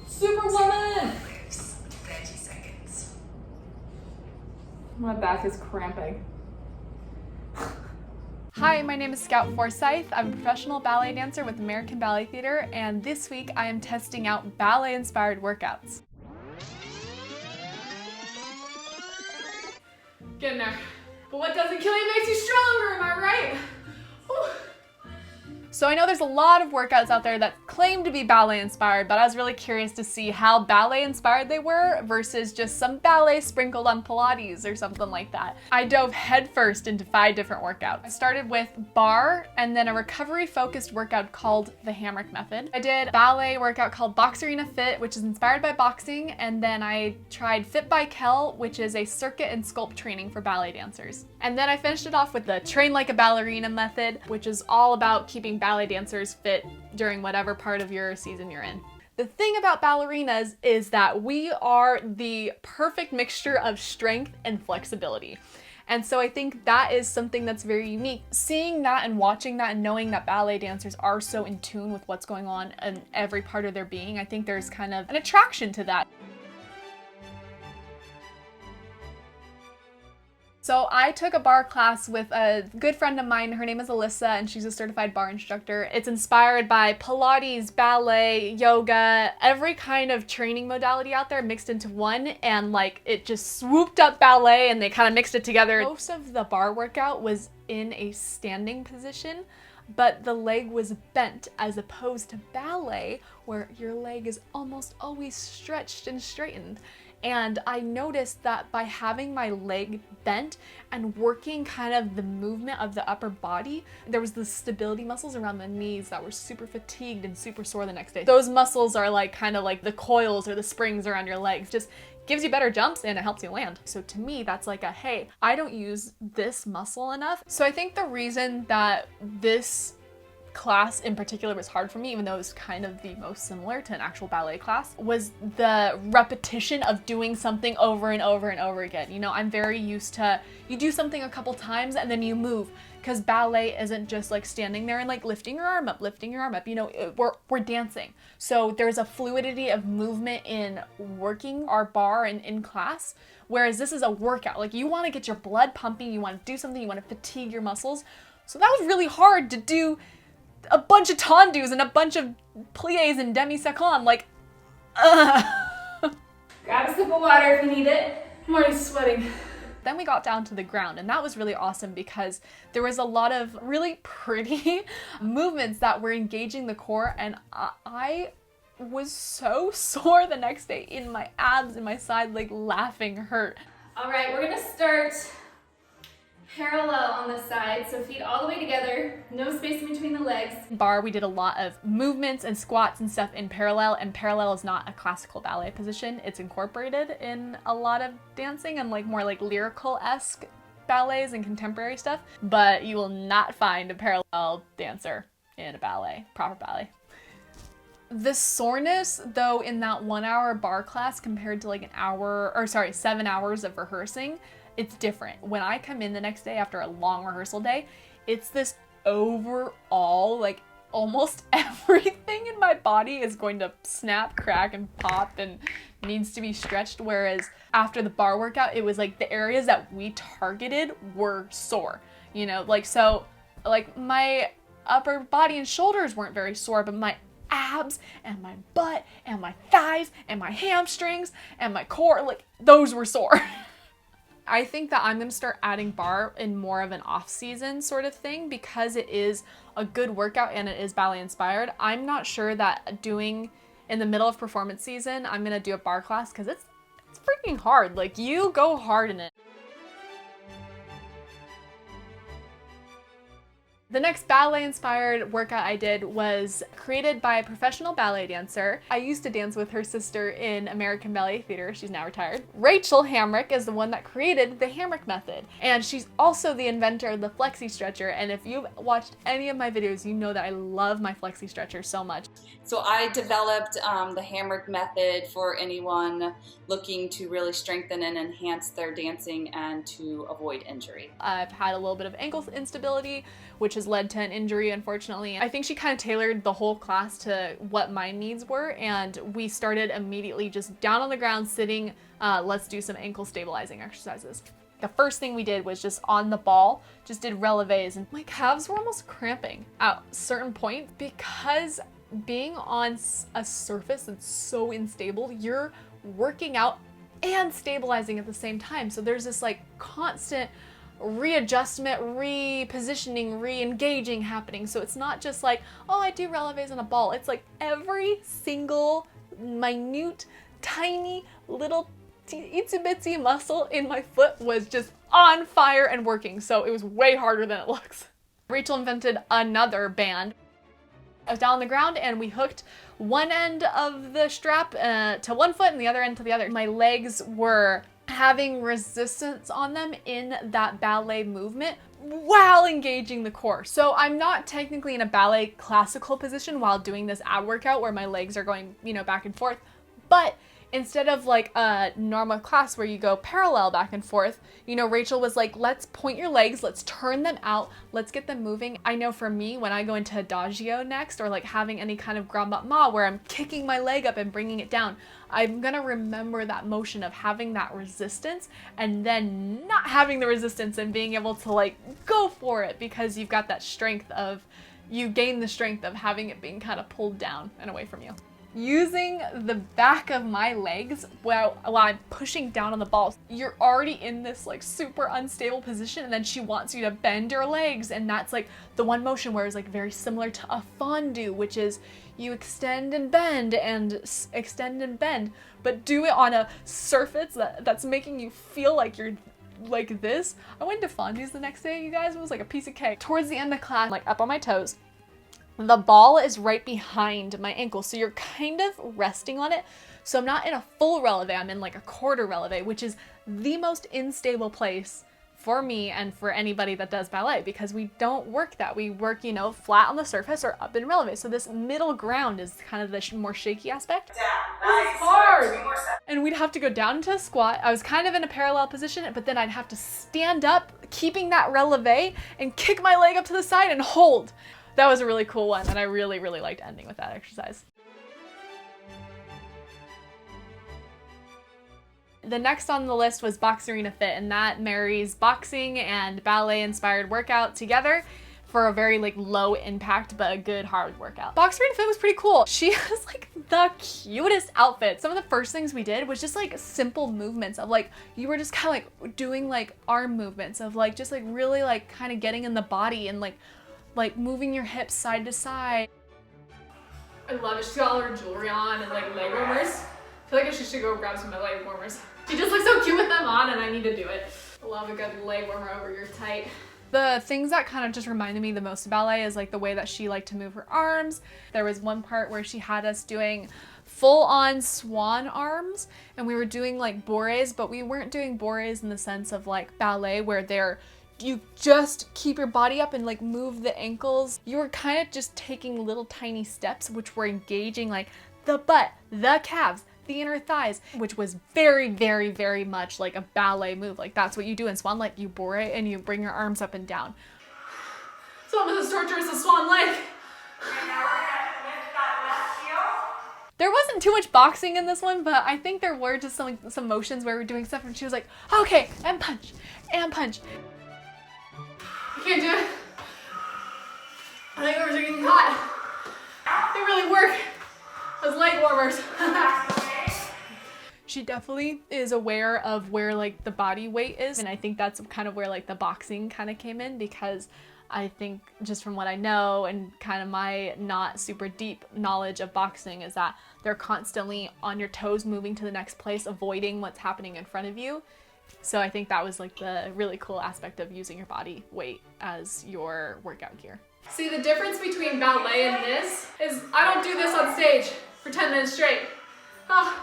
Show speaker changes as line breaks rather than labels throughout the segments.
Superwoman! 30 seconds. My back is cramping. Hi, my name is Scout Forsythe. I'm a professional ballet dancer with American Ballet Theater, and this week I am testing out ballet-inspired workouts. Get in there. But what doesn't kill you makes you stronger, am I right? Whew. So I know there's a lot of workouts out there that claim to be ballet inspired, but I was really curious to see how ballet inspired they were versus just some ballet sprinkled on Pilates or something like that. I dove headfirst into 5 different workouts. I started with barre and then a recovery focused workout called the Hamrick Method. I did a ballet workout called Ballerina Fit, which is inspired by boxing, and then I tried Fit by Kel, which is a circuit and sculpt training for ballet dancers. And then I finished it off with the Train Like a Ballerina method, which is all about keeping ballet dancers fit during whatever part of your season you're in. The thing about ballerinas is that we are the perfect mixture of strength and flexibility. And so I think that is something that's very unique. Seeing that and watching that and knowing that ballet dancers are so in tune with what's going on in every part of their being, I think there's kind of an attraction to that. So I took a barre class with a good friend of mine. Her name is Alyssa, and she's a certified barre instructor. It's inspired by Pilates, ballet, yoga, every kind of training modality out there mixed into one, and like it just swooped up ballet and they kind of mixed it together. Most of the barre workout was in a standing position, but the leg was bent as opposed to ballet where your leg is almost always stretched and straightened. And I noticed that by having my leg bent and working kind of the movement of the upper body, there was the stability muscles around the knees that were super fatigued and super sore the next day. Those muscles are like kind of like the coils or the springs around your legs. Just gives you better jumps and it helps you land. So to me, that's like a, hey, I don't use this muscle enough. So I think the reason that this class in particular was hard for me, even though it was kind of the most similar to an actual ballet class, was the repetition of doing something over and over and over again. You know, I'm very used to, you do something a couple times and then you move, because ballet isn't just like standing there and like lifting your arm up, you know, we're dancing. So there's a fluidity of movement in working our barre and in class, whereas this is a workout. Like you want to get your blood pumping, you want to do something, you want to fatigue your muscles. So that was really hard to do a bunch of tendus and a bunch of pliés and demi-secondes, like, Grab a sip of water if you need it. I'm already sweating. Then we got down to the ground, and that was really awesome because there was a lot of really pretty movements that were engaging the core, and I was so sore the next day in my abs and my side leg. Laughing hurt. All right, we're gonna start parallel on the side, so feet all the way together, no space in between the legs. Barre, we did a lot of movements and squats and stuff in parallel, and parallel is not a classical ballet position. It's incorporated in a lot of dancing and like more like lyrical-esque ballets and contemporary stuff, but you will not find a parallel dancer in a ballet, proper ballet. The soreness, though, in that 1 hour barre class compared to like 7 hours of rehearsing, it's different. When I come in the next day after a long rehearsal day, it's this overall, like almost everything in my body is going to snap, crack, and pop and needs to be stretched. Whereas after the barre workout, it was like the areas that we targeted were sore, you know, like, so like my upper body and shoulders weren't very sore, but my abs and my butt and my thighs and my hamstrings and my core, like those were sore. I think that I'm gonna start adding barre in more of an off-season sort of thing because it is a good workout and it is ballet inspired. I'm not sure that doing in the middle of performance season, I'm gonna do a barre class because it's freaking hard. Like you go hard in it. The next ballet-inspired workout I did was created by a professional ballet dancer. I used to dance with her sister in American Ballet Theater. She's now retired. Rachel Hamrick is the one that created the Hamrick Method. And she's also the inventor of the flexi stretcher. And if you've watched any of my videos, you know that I love my flexi stretcher so much.
So I developed the Hamrick Method for anyone looking to really strengthen and enhance their dancing and to avoid injury.
I've had a little bit of ankle instability, which has has led to an injury, unfortunately. I think she kind of tailored the whole class to what my needs were, and we started immediately just down on the ground, sitting, let's do some ankle stabilizing exercises. The first thing we did was just on the ball, just did releves, and my calves were almost cramping at certain points because being on a surface that's so unstable, you're working out and stabilizing at the same time. So there's this like constant readjustment, repositioning, re-engaging happening. So it's not just like, oh, I do releves on a ball. It's like every single minute, tiny little itsy bitsy muscle in my foot was just on fire and working. So it was way harder than it looks. Rachel invented another band. I was down on the ground and we hooked one end of the strap to one foot and the other end to the other. My legs were having resistance on them in that ballet movement while engaging the core. So I'm not technically in a ballet classical position while doing this ab workout where my legs are going, back and forth, but instead of like a normal class where you go parallel back and forth, Rachel was like, let's point your legs, let's turn them out, let's get them moving. I know for me, when I go into adagio next, or like having any kind of grand battement where I'm kicking my leg up and bringing it down, I'm gonna remember that motion of having that resistance and then not having the resistance and being able to like go for it, because you've got that strength of, you gain the strength of having it being kind of pulled down and away from you. Using the back of my legs while I'm pushing down on the ball. You're already in this like super unstable position, and then she wants you to bend your legs, and that's like the one motion where it's like very similar to a fondue, which is you extend and bend and extend and bend, but do it on a surface that's making you feel like you're like this. I went to fondues the next day, you guys. It was like a piece of cake. Towards the end of class, like up on my toes, the ball is right behind my ankle, so you're kind of resting on it. So I'm not in a full releve, I'm in like a quarter releve, which is the most unstable place for me and for anybody that does ballet, because we don't work that. We work, flat on the surface or up in releve. So this middle ground is kind of the more shaky aspect.
Down. Nice.
It's hard. And we'd have to go down into a squat. I was kind of in a parallel position, but then I'd have to stand up, keeping that releve, and kick my leg up to the side and hold. That was a really cool one, and I really, really liked ending with that exercise. The next on the list was Ballerina Fit, and that marries boxing and ballet-inspired workout together for a very like low impact but a good hard workout. Ballerina Fit was pretty cool. She has like the cutest outfit. Some of the first things we did was just like simple movements of like, you were just kind of like doing like arm movements of like just like really like kind of getting in the body and like moving your hips side to side. I love it. She's got all her jewelry on and like leg warmers. I feel like she should go grab some of my leg warmers. She just looks so cute with them on, and I need to do it. I love a good leg warmer over your tight. The things that kind of just reminded me the most of ballet is like the way that she liked to move her arms. There was one part where she had us doing full-on swan arms, and we were doing like bourres, but we weren't doing bourres in the sense of like ballet where you just keep your body up and like move the ankles. You were kind of just taking little tiny steps which were engaging like the butt, the calves, the inner thighs, which was very, very, very much like a ballet move. Like that's what you do in swan, like you bourre and you bring your arms up and down. It's almost as torturous as swan leg. There wasn't too much boxing in this one, but I think there were just some motions where we were doing stuff and she was like, okay, and punch, and punch. Can't do it. I think we're getting hot. They really work. Those leg warmers. She definitely is aware of where like the body weight is, and I think that's kind of where like the boxing kind of came in, because I think just from what I know and kind of my not super deep knowledge of boxing is that they're constantly on your toes, moving to the next place, avoiding what's happening in front of you. So I think that was like the really cool aspect of using your body weight as your workout gear. See, the difference between ballet and this is I don't do this on stage for 10 minutes straight. Oh,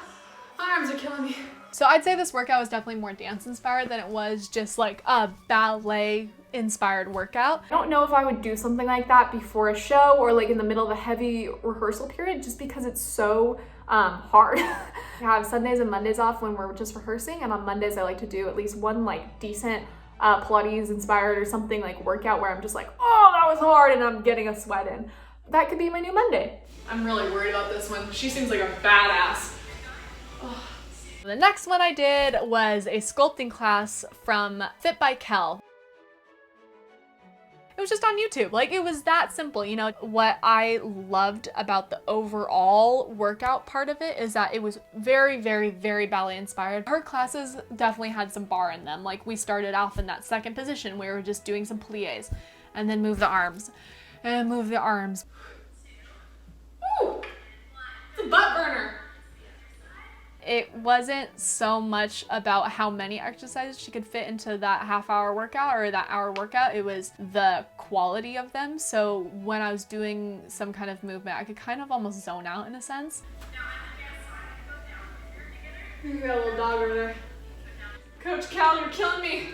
my arms are killing me. So I'd say this workout was definitely more dance inspired than it was just like a ballet inspired workout. I don't know if I would do something like that before a show or like in the middle of a heavy rehearsal period, just because it's so hard. I have Sundays and Mondays off when we're just rehearsing, and on Mondays I like to do at least one like decent Pilates inspired or something like workout where I'm just like, oh, that was hard and I'm getting a sweat in. That could be my new Monday. I'm really worried about this one. She seems like a badass. Oh. The next one I did was a sculpting class from Fit by Kel. It was just on YouTube. Like, it was that simple. You know, what I loved about the overall workout part of it is that it was very, very, very ballet inspired. Her classes definitely had some barre in them. Like, we started off in that second position. We were just doing some plies and then move the arms and move the arms. Ooh, it's a butt burner. It wasn't so much about how many exercises she could fit into that half-hour workout or that hour workout. It was the quality of them. So when I was doing some kind of movement, I could kind of almost zone out in a sense. You got a little dog over there. Coach Kel, you're killing me.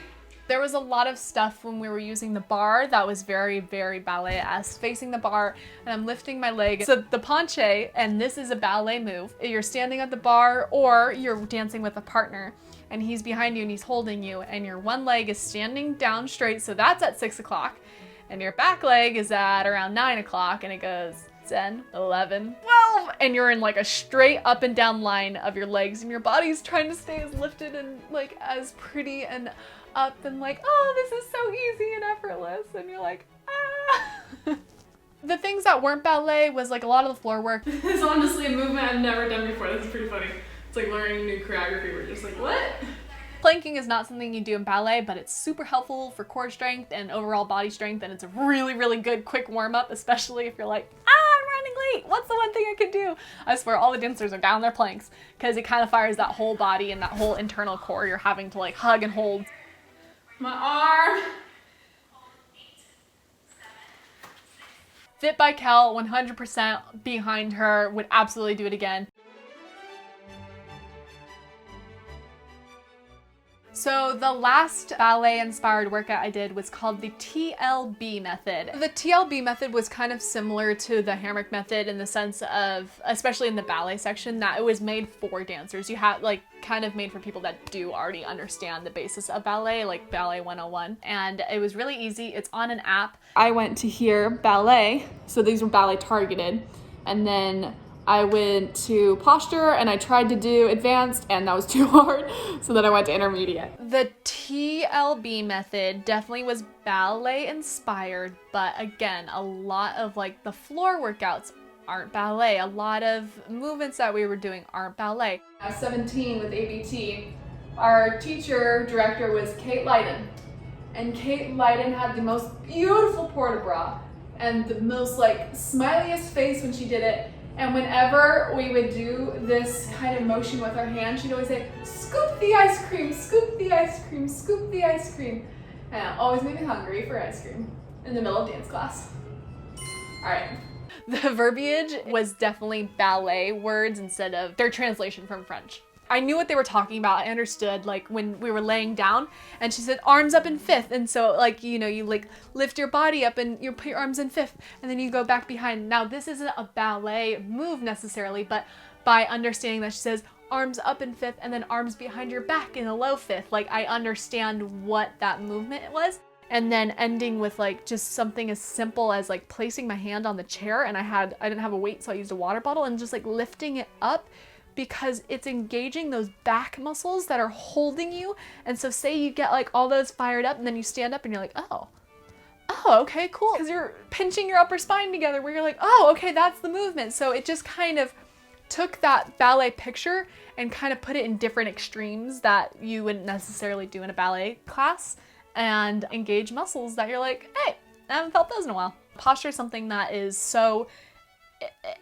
There was a lot of stuff when we were using the barre that was very, very ballet-esque. Facing the barre, and I'm lifting my leg. So the penché, and this is a ballet move. You're standing at the barre, or you're dancing with a partner, and he's behind you and he's holding you, and your one leg is standing down straight, so that's at 6 o'clock, and your back leg is at around 9 o'clock, and it goes 10, 11, 12, and you're in like a straight up and down line of your legs, and your body's trying to stay as lifted and like as pretty and up and like, oh, this is so easy and effortless, and you're like, ah. The things that weren't ballet was like a lot of the floor work. This is honestly a movement I've never done before. This is pretty funny. It's like learning new choreography. We're just like, what? Planking is not something you do in ballet, but it's super helpful for core strength and overall body strength, and it's a really, really good quick warm-up, especially if you're like, I'm running late. What's the one thing I could do? I swear all the dancers are down their planks because it kind of fires that whole body and that whole internal core you're having to like hug and hold. My arm. Fit by Kel, 100% behind her, would absolutely do it again. So the last ballet-inspired workout I did was called the TLB method. The TLB method was kind of similar to the Hamrick method in the sense of, especially in the ballet section, that it was made for dancers. You had like kind of made for people that do already understand the basis of ballet, like Ballet 101. And it was really easy. It's on an app. I went to here, ballet, so these were ballet targeted, and then I went to posture and I tried to do advanced, and that was too hard, so then I went to intermediate. The TLB method definitely was ballet inspired, but again, a lot of like the floor workouts aren't ballet. A lot of movements that we were doing aren't ballet. I was 17 with ABT. Our teacher director was Kate Leiden, and Kate Leiden had the most beautiful port-de-bras and the most like smiliest face when she did it. And whenever we would do this kind of motion with our hand, she'd always say, scoop the ice cream, scoop the ice cream, scoop the ice cream. And it always made me hungry for ice cream in the middle of dance class. All right. The verbiage was definitely ballet words instead of their translation from French. I knew what they were talking about. I understood like when we were laying down and she said arms up in fifth. And so like, you know, you like lift your body up and you put your arms in fifth and then you go back behind. Now this isn't a ballet move necessarily, but by understanding that she says arms up in fifth and then arms behind your back in a low fifth, like I understand what that movement was. And then ending with like just something as simple as like placing my hand on the chair, and I didn't have a weight, so I used a water bottle, and just like lifting it up, because it's engaging those back muscles that are holding you. And so say you get like all those fired up and then you stand up and you're like, oh, okay, cool. Because you're pinching your upper spine together where you're like, oh, okay, that's the movement. So it just kind of took that ballet picture and kind of put it in different extremes that you wouldn't necessarily do in a ballet class, and engage muscles that you're like, hey, I haven't felt those in a while. Posture is something that is so,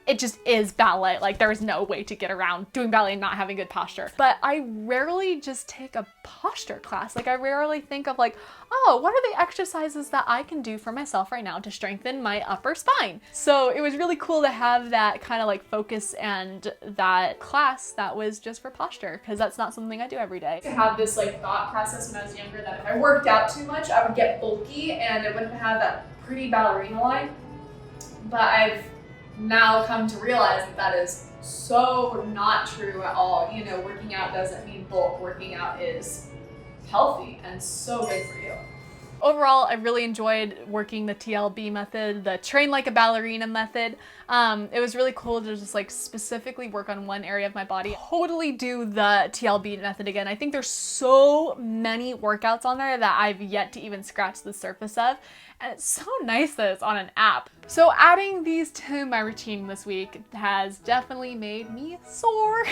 it just is ballet. Like there is no way to get around doing ballet and not having good posture. But I rarely just take a posture class. Like I rarely think of like, oh, what are the exercises that I can do for myself right now to strengthen my upper spine? So it was really cool to have that kind of like focus and that class that was just for posture, because that's not something I do every day. To have this like thought process when I was younger that if I worked out too much, I would get bulky and I wouldn't have that pretty ballerina line. But I've now come to realize that that is so not true at all. You know, working out doesn't mean bulk. Working out is healthy and so good for you. overall, I really enjoyed working the TLB method, the train like a ballerina method. It was really cool to just like specifically work on one area of my body. Totally do the TLB method again. I think there's so many workouts on there that I've yet to even scratch the surface of. And it's so nice that it's on an app. So adding these to my routine this week has definitely made me sore.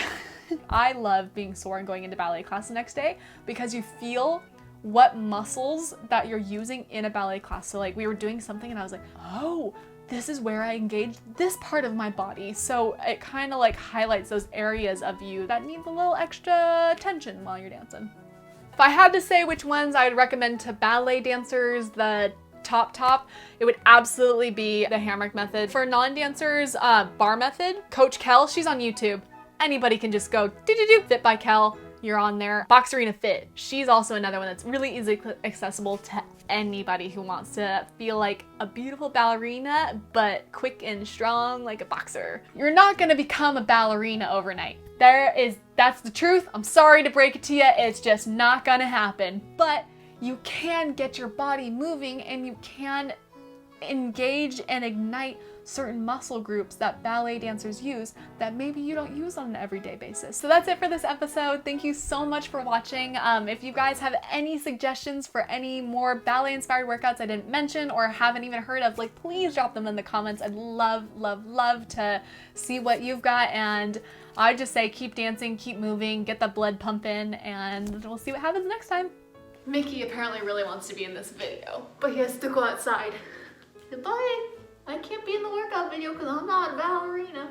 I love being sore and going into ballet class the next day because you feel what muscles that you're using in a ballet class. So like we were doing something and I was like, oh, this is where I engaged this part of my body. So it kind of like highlights those areas of you that need a little extra attention while you're dancing. If I had to say which ones I would recommend to ballet dancers, the top, it would absolutely be the Hamrick Method. For non-dancers, barre method. Coach Kel, she's on YouTube. Anybody can just go Fit by Kel. You're on there. Ballerina Fit. She's also another one that's really easily accessible to anybody who wants to feel like a beautiful ballerina, but quick and strong like a boxer. You're not gonna become a ballerina overnight. That's the truth. I'm sorry to break it to you. It's just not gonna happen. But you can get your body moving and you can engage and ignite certain muscle groups that ballet dancers use that maybe you don't use on an everyday basis. So that's it for this episode. Thank you so much for watching. If you guys have any suggestions for any more ballet inspired workouts I didn't mention or haven't even heard of, like please drop them in the comments. I'd love to see what you've got, and I just say keep dancing, keep moving, get the blood pumping, and we'll see what happens next time. Mickey apparently really wants to be in this video, but he has to go outside. Goodbye. I can't be in the workout video because I'm not a ballerina.